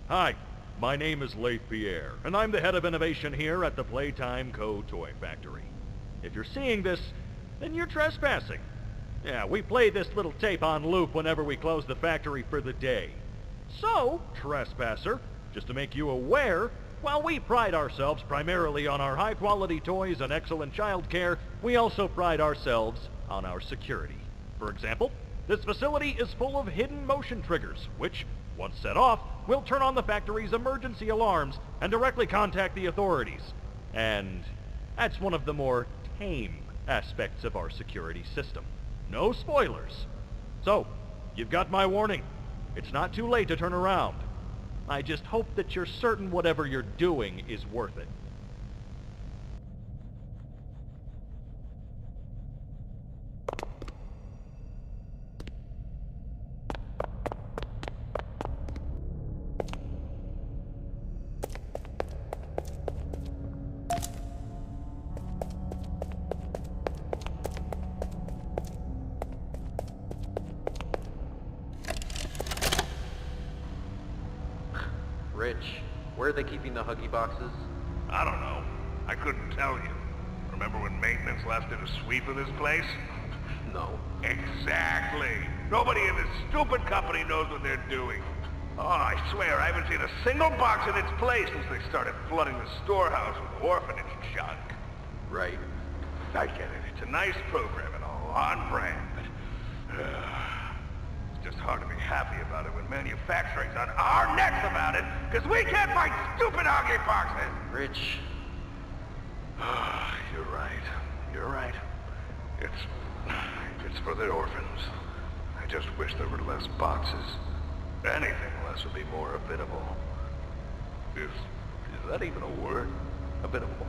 Hi, my name is Leif Pierre, and I'm the head of innovation here at the Playtime Toy Factory. If you're seeing this, then you're trespassing. Yeah, we play this little tape on loop whenever we close the factory for the day. So, trespasser, just to make you aware, while we pride ourselves primarily on our high-quality toys and excellent child care, we also pride ourselves on our security. For example, this facility is full of hidden motion triggers, which, once set off, will turn on the factory's emergency alarms and directly contact the authorities. And that's one of the more tame aspects of our security system. No spoilers. So, you've got my warning. It's not too late to turn around. I just hope that you're certain whatever you're doing is worth it. Rich, where are they keeping the Huggy boxes? I don't know. I couldn't tell you. Remember when maintenance last did a sweep of this place? No. Exactly. Nobody in this stupid company knows what they're doing. Oh, I swear, I haven't seen a single box in its place since they started flooding the storehouse with orphanage junk. Right. I get it. It's a nice program and all, on brand, but... it's just hard to be happy about it when manufacturing's on our necks about it, because we can't find stupid Huggy boxes! Rich. You're right. You're right. It's for the orphans. I just wish there were less boxes. Anything less would be more habitable. Is that even a word? Habitable.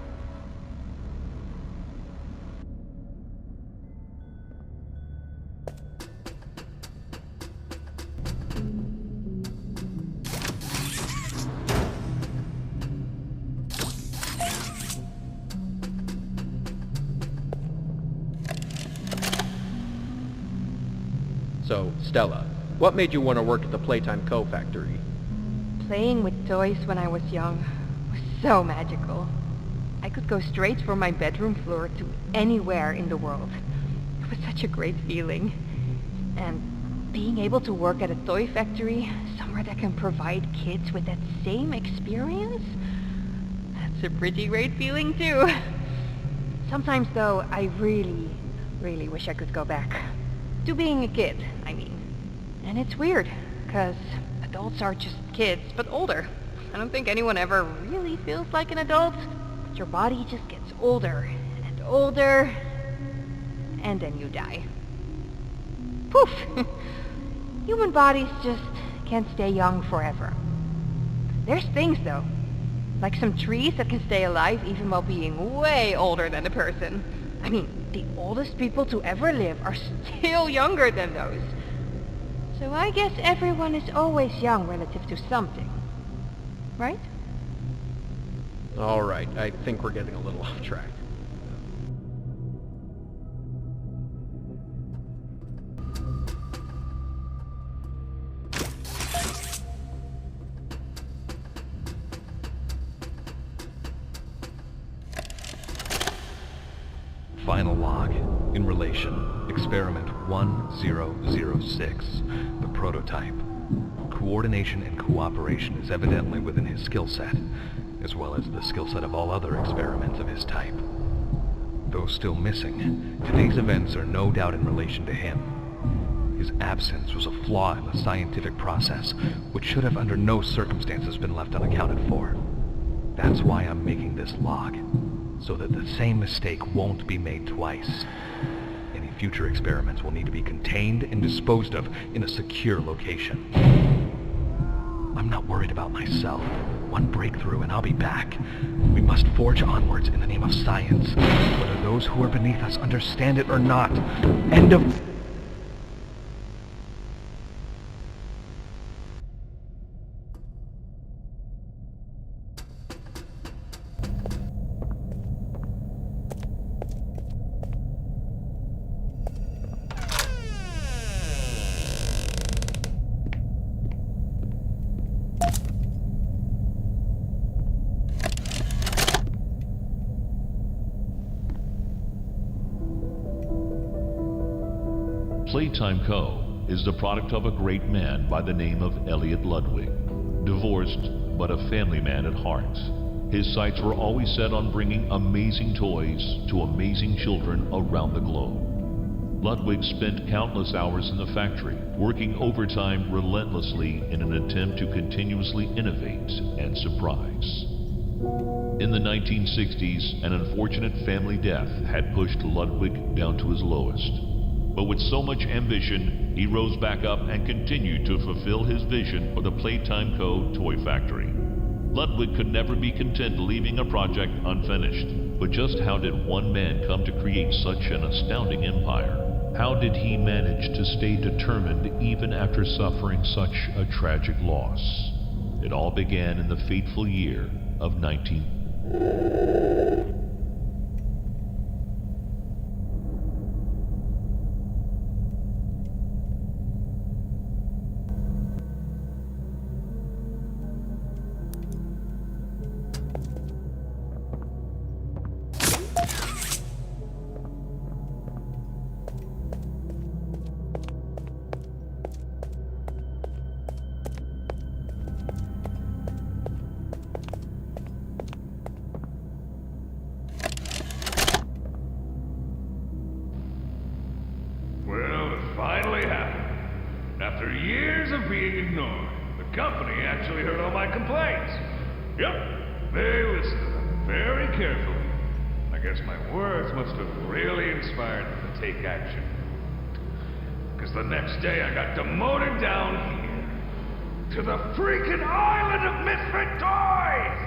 So, Stella, what made you want to work at the Playtime Factory? Playing with toys when I was young was so magical. I could go straight from my bedroom floor to anywhere in the world. It was such a great feeling. And being able to work at a toy factory, somewhere that can provide kids with that same experience, that's a pretty great feeling too. Sometimes though, I really, really wish I could go back. To being a kid, I mean. And it's weird, because adults are just kids, but older. I don't think anyone ever really feels like an adult, but your body just gets older and older, and then you die. Poof! Human bodies just can't stay young forever. There's things, though, like some trees that can stay alive even while being way older than a person. I mean, the oldest people to ever live are still younger than those. So I guess everyone is always young relative to something. Right? Alright, I think we're getting a little off track. Final log. In relation, experiment 1006, the prototype. Coordination and cooperation is evidently within his skill set, as well as the skill set of all other experiments of his type. Though still missing, today's events are no doubt in relation to him. His absence was a flaw in the scientific process, which should have under no circumstances been left unaccounted for. That's why I'm making this log, so that the same mistake won't be made twice. Any future experiments will need to be contained and disposed of in a secure location. I'm not worried about myself. One breakthrough and I'll be back. We must forge onwards in the name of science, whether those who are beneath us understand it or not. End of... Playtime Co. is the product of a great man by the name of Elliot Ludwig. Divorced, but a family man at heart. His sights were always set on bringing amazing toys to amazing children around the globe. Ludwig spent countless hours in the factory, working overtime relentlessly in an attempt to continuously innovate and surprise. In the 1960s, an unfortunate family death had pushed Ludwig down to his lowest. But with so much ambition, he rose back up and continued to fulfill his vision for the Playtime Co. toy factory. Ludwig could never be content leaving a project unfinished. But just how did one man come to create such an astounding empire? How did he manage to stay determined even after suffering such a tragic loss? It all began in the fateful year of 19... Well, it finally happened. After years of being ignored, the company actually heard all my complaints. Yep, they listened to them very carefully. I guess my words must have really inspired them to take action. Because the next day I got demoted down here to the freaking island of misfit toys!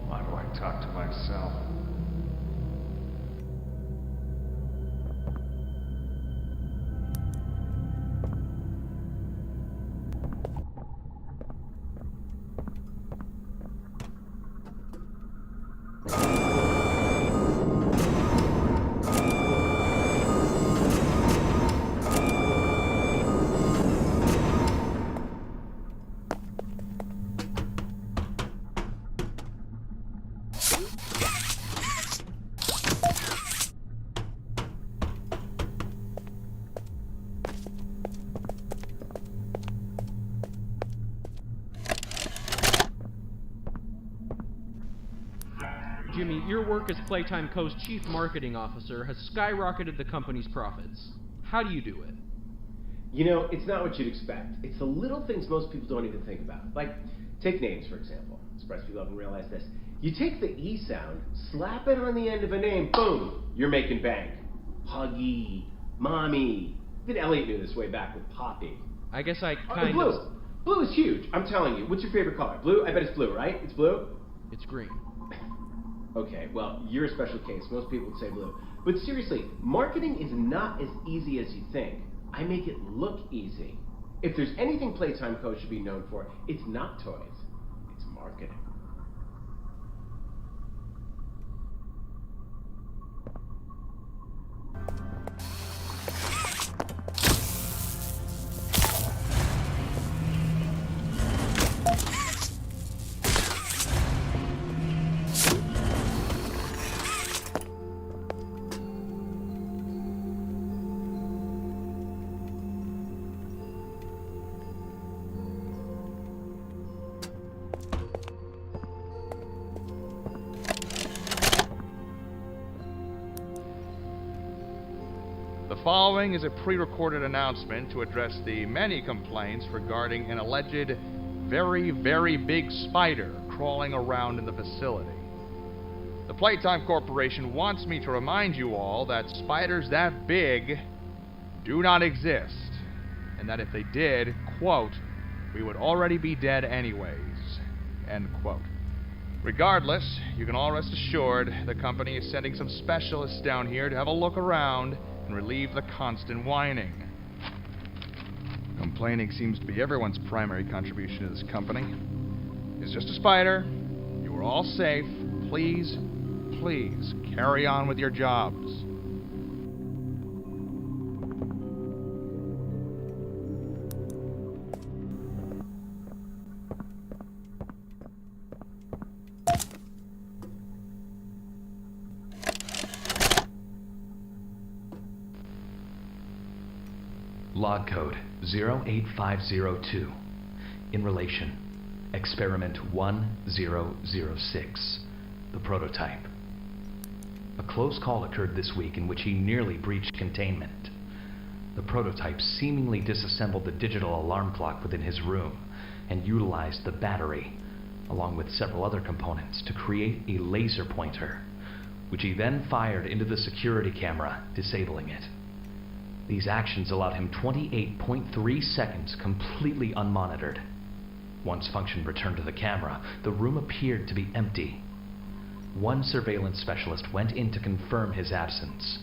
Why do I talk to myself? Jimmy, your work as Playtime Co.'s Chief Marketing Officer has skyrocketed the company's profits. How do you do it? You know, it's not what you'd expect. It's the little things most people don't even think about. Like, take names, for example. Surprised people haven't realized this. You take the E sound, slap it on the end of a name, boom, you're making bank. Huggy, Mommy. Even Elliot knew this way back with Poppy. I guess I Blue. Blue is huge, I'm telling you. What's your favorite color? Blue? I bet it's blue, right? It's blue? It's green. Okay, well, you're a special case. Most people would say blue. But seriously, marketing is not as easy as you think. I make it look easy. If there's anything Playtime Co. should be known for, it's not toys. It's marketing. The following is a pre-recorded announcement to address the many complaints regarding an alleged very, very big spider crawling around in the facility. The Playtime Corporation wants me to remind you all that spiders that big do not exist, and that if they did, quote, we would already be dead anyways, end quote. Regardless, you can all rest assured the company is sending some specialists down here to have a look around and relieve the constant whining. Complaining seems to be everyone's primary contribution to this company. It's just a spider. You are all safe. Please, please carry on with your jobs. Log code 08502. In relation, experiment 1006. The prototype. A close call occurred this week in which he nearly breached containment. The prototype seemingly disassembled the digital alarm clock within his room and utilized the battery, along with several other components, to create a laser pointer, which he then fired into the security camera, disabling it. These actions allowed him 28.3 seconds completely unmonitored. Once function returned to the camera, the room appeared to be empty. One surveillance specialist went in to confirm his absence.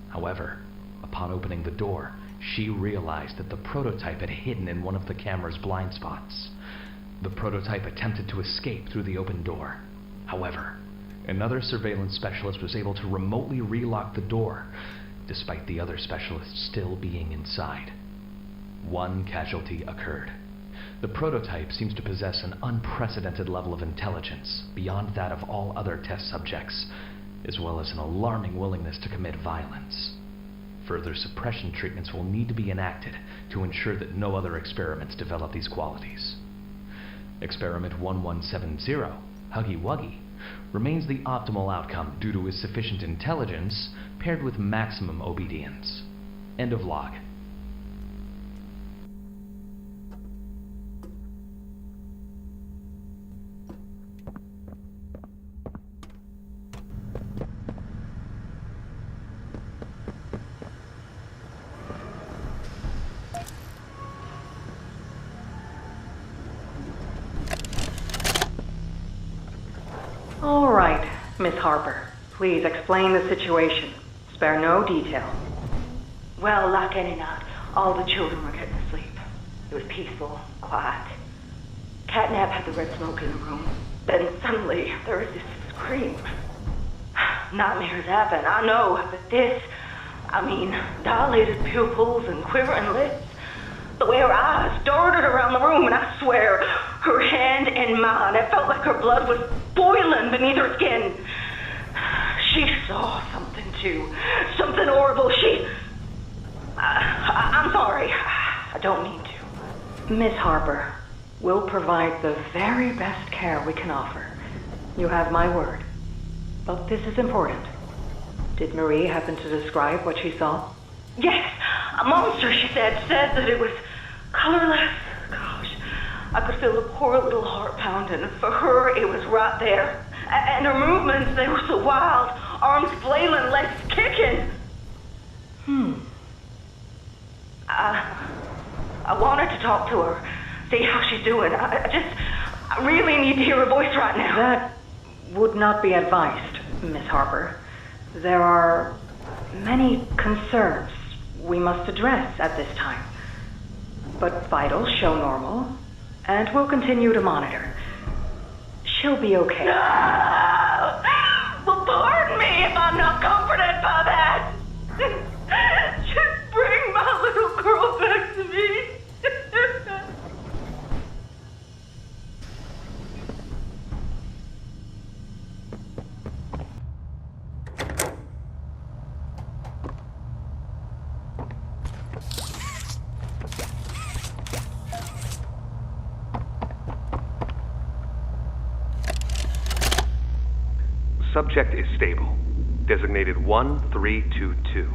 However, upon opening the door, she realized that the prototype had hidden in one of the camera's blind spots. The prototype attempted to escape through the open door. However, another surveillance specialist was able to remotely relock the door, despite the other specialists still being inside. One casualty occurred. The prototype seems to possess an unprecedented level of intelligence beyond that of all other test subjects, as well as an alarming willingness to commit violence. Further suppression treatments will need to be enacted to ensure that no other experiments develop these qualities. Experiment 1170, Huggy Wuggy, remains the optimal outcome due to his sufficient intelligence paired with maximum obedience. End of log. All right, Miss Harper. Please explain the situation. Spare no detail. Well, like any night, all the children were getting asleep. It was peaceful, quiet. Catnap had the red smoke in the room. Then suddenly, there was this scream. Nightmares happen, I know, but this, dilated pupils and quivering lips. The way her eyes darted around the room, and I swear, her hand in mine, it felt like her blood was boiling beneath her skin. She saw something too. Something horrible. I'm sorry. I don't mean to. Miss Harper, we'll provide the very best care we can offer. You have my word. But this is important. Did Marie happen to describe what she saw? Yes. A monster, she said that it was colorless. Gosh, I could feel the poor little heart pounding. For her, it was right there. And her movements, they were so wild. Arms flailing, legs kicking. I wanted to talk to her, see how she's doing. I really need to hear her voice right now. That would not be advised, Miss Harper. There are many concerns we must address at this time. But vitals show normal, and we'll continue to monitor. She'll be okay. No! Well, pardon me if I'm not comforted by that. Just bring my little girl back to me. Subject is stable. Designated 1322.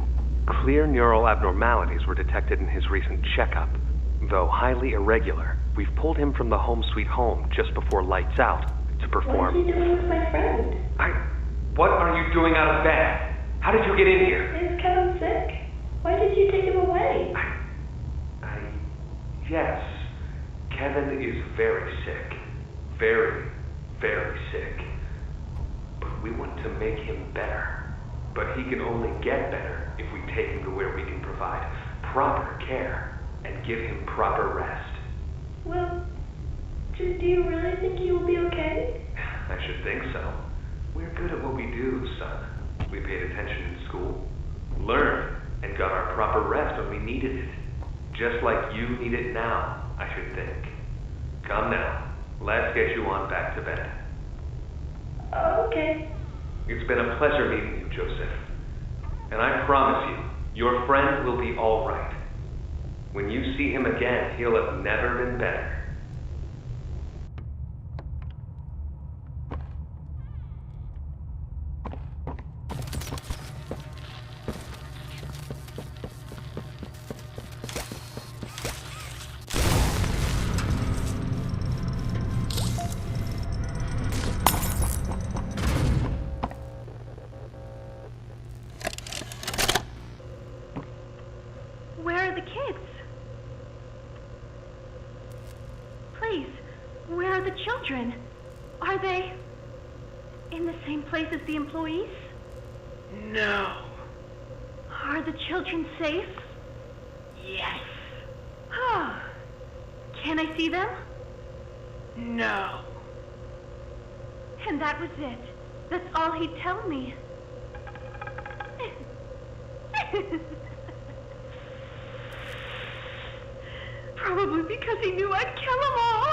Clear neural abnormalities were detected in his recent checkup. Though highly irregular, we've pulled him from the home sweet home just before lights out to perform... What is he doing with my friend? What are you doing out of bed? How did you get in here? Is Kevin sick? Why did you take him away? Yes. Kevin is very sick. Very, very sick. But we want to make him better. But he can only get better if we take him to where we can provide proper care and give him proper rest. Well, do you really think he will be okay? I should think so. We're good at what we do, son. We paid attention in school, learned, and got our proper rest when we needed it. Just like you need it now, I should think. Come now, let's get you on back to bed. Okay. It's been a pleasure meeting you, Joseph. And I promise you, your friend will be all right. When you see him again, he'll have never been better. Where are the kids? Please, where are the children? Are they in the same place as the employees? No. Are the children safe? Yes. Ah. Can I see them? No. And that was it. That's all he'd tell me. Probably because he knew I'd kill them all.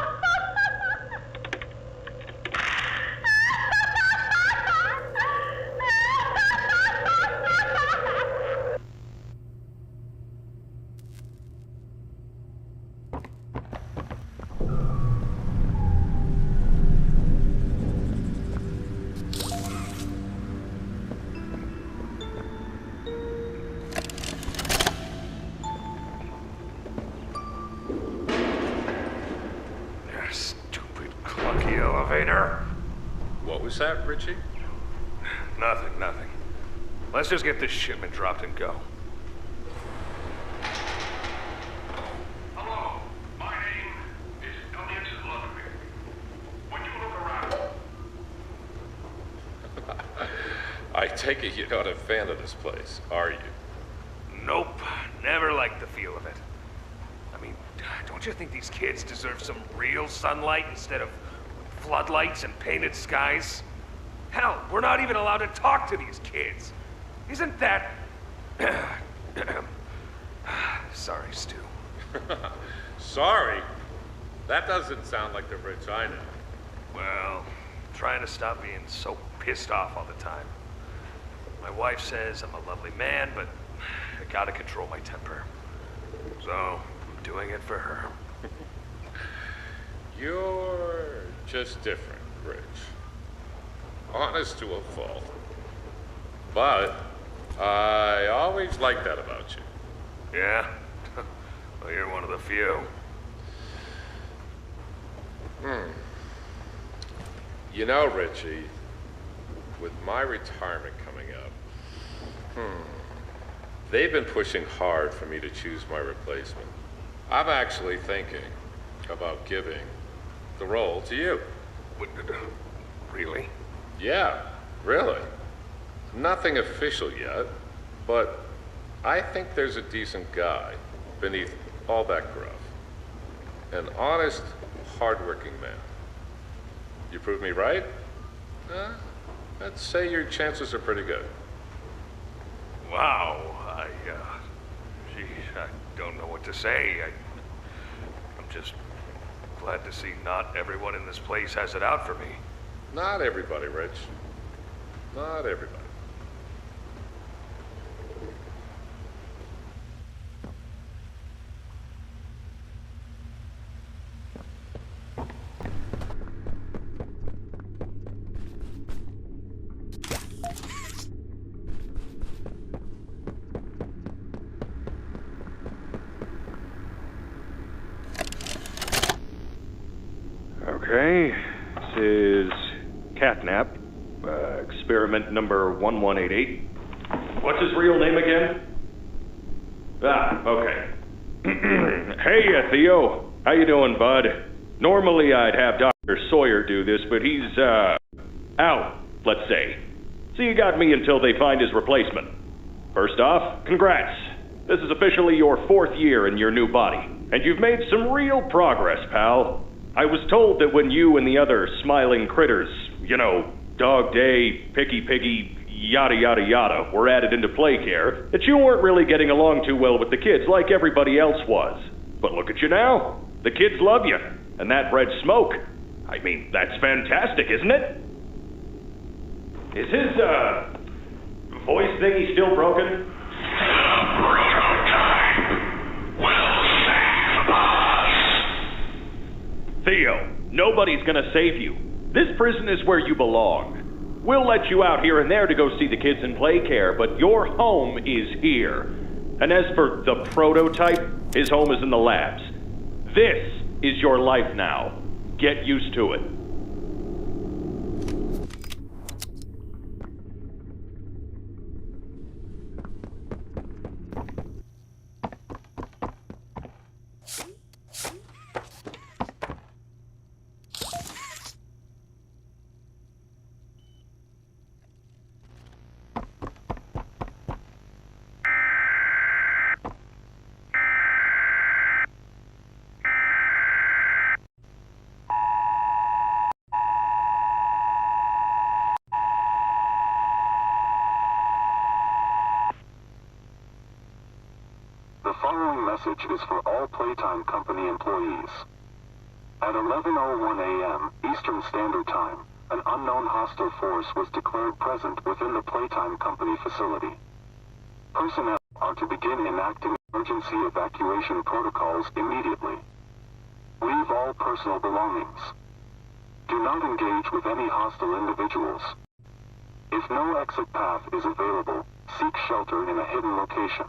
Stupid, clunky elevator. What was that, Richie? Nothing. Let's just get this shipment dropped and go. Hello, my name is Elliot Ludwig. When you look around... I take it you're not a fan of this place, are you? Nope, never liked the feel of it. I mean, don't you think these kids deserve some real sunlight instead of floodlights and painted skies? Hell, we're not even allowed to talk to these kids. Isn't that... Sorry, Stu. Sorry? That doesn't sound like the Rich I know. Well, trying to stop being so pissed off all the time. My wife says I'm a lovely man, but I gotta control my temper. So, I'm doing it for her. You're just different, Rich. Honest to a fault. But I always liked that about you. Yeah? Well, you're one of the few. You know, Richie, with my retirement coming up, they've been pushing hard for me to choose my replacement. I'm actually thinking about giving the role to you. Really? Yeah, really. Nothing official yet, but I think there's a decent guy beneath all that gruff. An honest, hardworking man. You prove me right? I'd say your chances are pretty good. Wow, geez, I don't know what to say. I'm just glad to see not everyone in this place has it out for me. Not everybody, Rich. Not everybody. Okay, this is Catnap, experiment number 1188. What's his real name again? Okay. Hey, Theo. How you doing, bud? Normally I'd have Dr. Sawyer do this, but he's, out, let's say. So you got me until they find his replacement. First off, congrats. This is officially your 4th year in your new body, and you've made some real progress, pal. I was told that when you and the other smiling critters, you know, Dog Day, Picky Piggy, yada yada yada, were added into play care, that you weren't really getting along too well with the kids like everybody else was. But look at you now. The kids love you, and that bred smoke. I mean, that's fantastic, isn't it? Is his, voice thingy still broken? Prototype. Well Nobody's gonna save you. This prison is where you belong. We'll let you out here and there to go see the kids in play care, but your home is here. And as for the prototype, his home is in the labs. This is your life now. Get used to it. The following message is for all Playtime Company employees. At 11:01 a.m. Eastern Standard Time, an unknown hostile force was declared present within the Playtime Company facility. Personnel are to begin enacting emergency evacuation protocols immediately. Leave all personal belongings. Do not engage with any hostile individuals. If no exit path is available, seek shelter in a hidden location.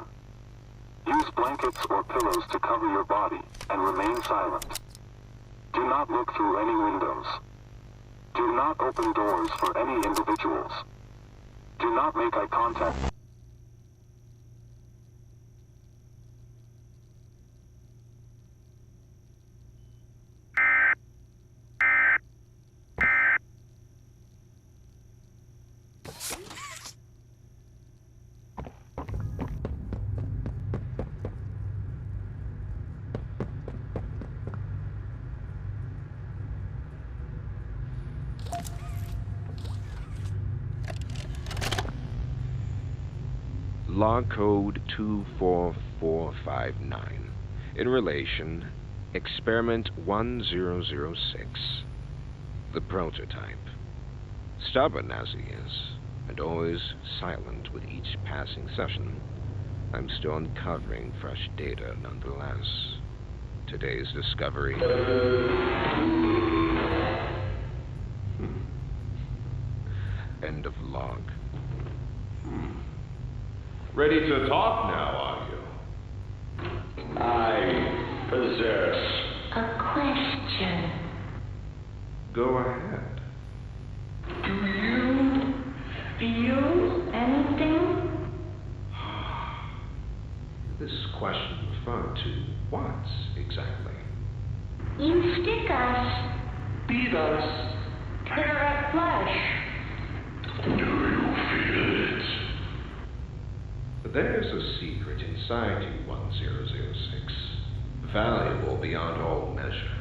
Use blankets or pillows to cover your body, and remain silent. Do not look through any windows. Do not open doors for any individuals. Do not make eye contact. Log code 24459. In relation, experiment 1006. The prototype. Stubborn as he is, and always silent with each passing session, I'm still uncovering fresh data nonetheless. Today's discovery. End of log. Ready to talk now, are you? I possess a question. Go ahead. Do you feel anything? This question referred to what exactly? You stick us, beat us, tear at flesh. Do you feel it? There's a secret inside you, 1006. Valuable beyond all measure.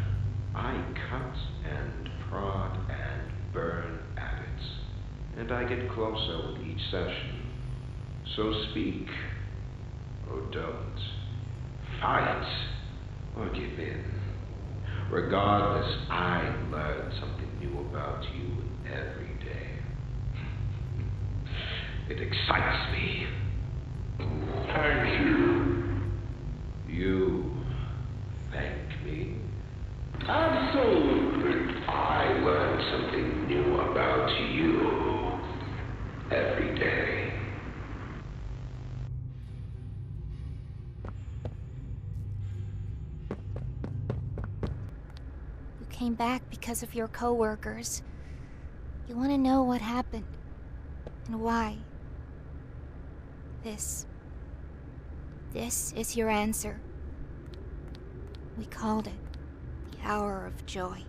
I cut and prod and burn at it, and I get closer with each session. So speak, or don't. Fight, or give in. Regardless, I learn something new about you every day. It excites me. Thank you. You thank me? Absolutely. I learn something new about you every day. You came back because of your coworkers. You want to know what happened and why. This is your answer. We called it the hour of joy.